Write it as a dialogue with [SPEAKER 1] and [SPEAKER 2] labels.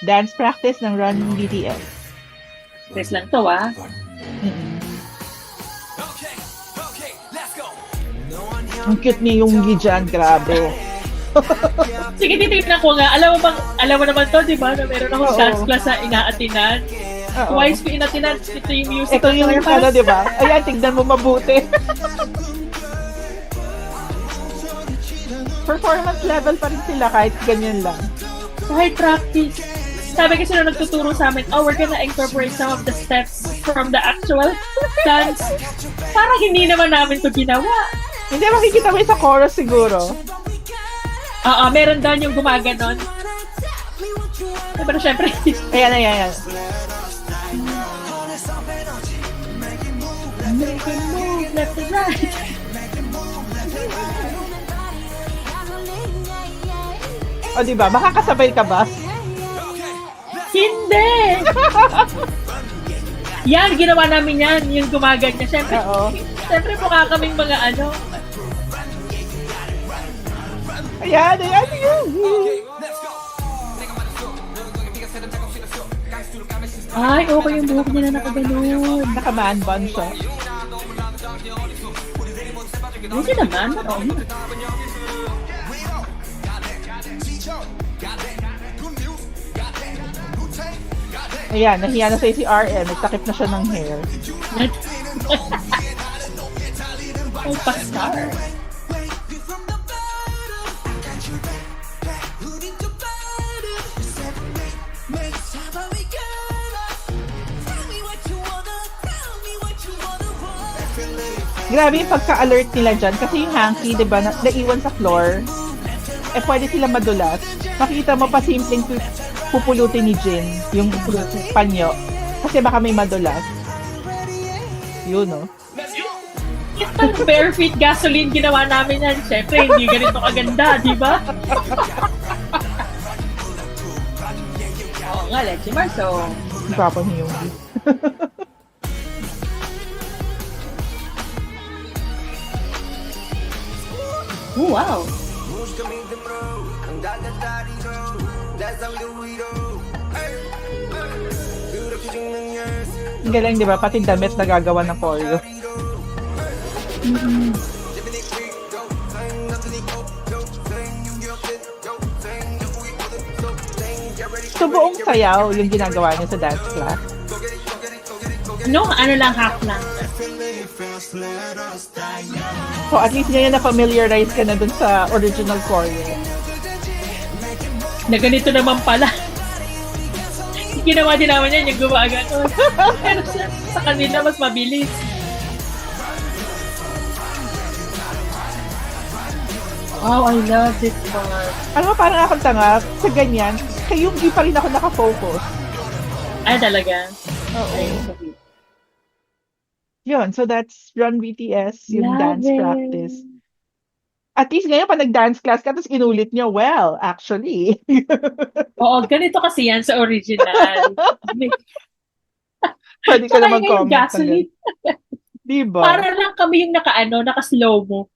[SPEAKER 1] Dance practice ng Run BTS.
[SPEAKER 2] Press lang to, ah.
[SPEAKER 1] Mm-mm. Ang cute ni Yoongi dyan, grabe.
[SPEAKER 2] Sige, titignan ko nga. Alam mo naman to, di ba? Na meron akong
[SPEAKER 1] Oo.
[SPEAKER 2] dance class na inaatinan.
[SPEAKER 1] Oo.
[SPEAKER 2] Twice ko inatinan. Ito yung music.
[SPEAKER 1] Ito yung ano, di ba? Ayan, tignan mo mabuti. Performance level pa rin sila kahit ganyan lang.
[SPEAKER 2] Kahit practice. Sabi kasi nung nagtuturo sa amin, we're gonna incorporate some of the steps from the actual dance. Parang hindi naman namin to ginawa.
[SPEAKER 1] Hindi, makikita mo yung sa chorus siguro.
[SPEAKER 2] Oo, meron doon yung gumaganon. Pero syempre,
[SPEAKER 1] Ayan, ayan, ayan.
[SPEAKER 2] make a move left and right.
[SPEAKER 1] O, di ba? Makakasabay ka ba?
[SPEAKER 2] Hindi! Yan, ginawa namin yan, yung gumaganyan. Syempre,
[SPEAKER 1] Oo.
[SPEAKER 2] syempre mukha kaming mga ano.
[SPEAKER 1] Ayan, ayan, ayan.
[SPEAKER 2] Ay, okay yung buhok niya na nakaganon.
[SPEAKER 1] Naka-man bun siya.
[SPEAKER 2] Hindi naman, oo.
[SPEAKER 1] Ayan, nahiya na sa'yo si RM. Nagtakip na siya ng hair.
[SPEAKER 2] Ay, pastar.
[SPEAKER 1] Grabe yung pagka-alert nila dyan. Kasi yung hanky, di ba, naiwan sa floor. Pwede sila madulas. Makita mo pa simpleng pupulutin ni Jin yung panyo. Kasi baka may madulas. Yun, no?
[SPEAKER 2] Yung bare feet gasoline ginawa namin yan. Siyempre, hindi ganito kaganda, di ba? Oo nga, Leche Marso.
[SPEAKER 1] Ang papa ni Yoongi.
[SPEAKER 2] Oh, wow.
[SPEAKER 1] Ang galing, di ba? Pati damit nagagawa ng choreo. So, buong sayaw yung ginagawa niya sa dance class.
[SPEAKER 2] No, ano lang, half lang.
[SPEAKER 1] So, at least ngayon na-familiarize ka na dun sa original choreo.
[SPEAKER 2] Na ganito naman pala. Ginawa din naman yan, yung gumagano. Pero sa kanila, mas mabilis. Wow, I love this part.
[SPEAKER 1] Ano, parang akong tanga, sa ganyan, kay Yoongi pa rin ako nakafocus.
[SPEAKER 2] Ay, talaga.
[SPEAKER 1] Oo.
[SPEAKER 2] Ay,
[SPEAKER 1] Yun, so that's Run BTS, yung
[SPEAKER 2] love
[SPEAKER 1] dance
[SPEAKER 2] it.
[SPEAKER 1] practice. At least ngayon, pag nag-dance class ka, tapos inulit nyo, well, actually.
[SPEAKER 2] Oo, ganito kasi yan sa original.
[SPEAKER 1] Pwede ka
[SPEAKER 2] Tsaka
[SPEAKER 1] na
[SPEAKER 2] yung
[SPEAKER 1] mag-comment. ng
[SPEAKER 2] gasoline.
[SPEAKER 1] ganun. Diba?
[SPEAKER 2] Para lang kami yung naka-slow mo.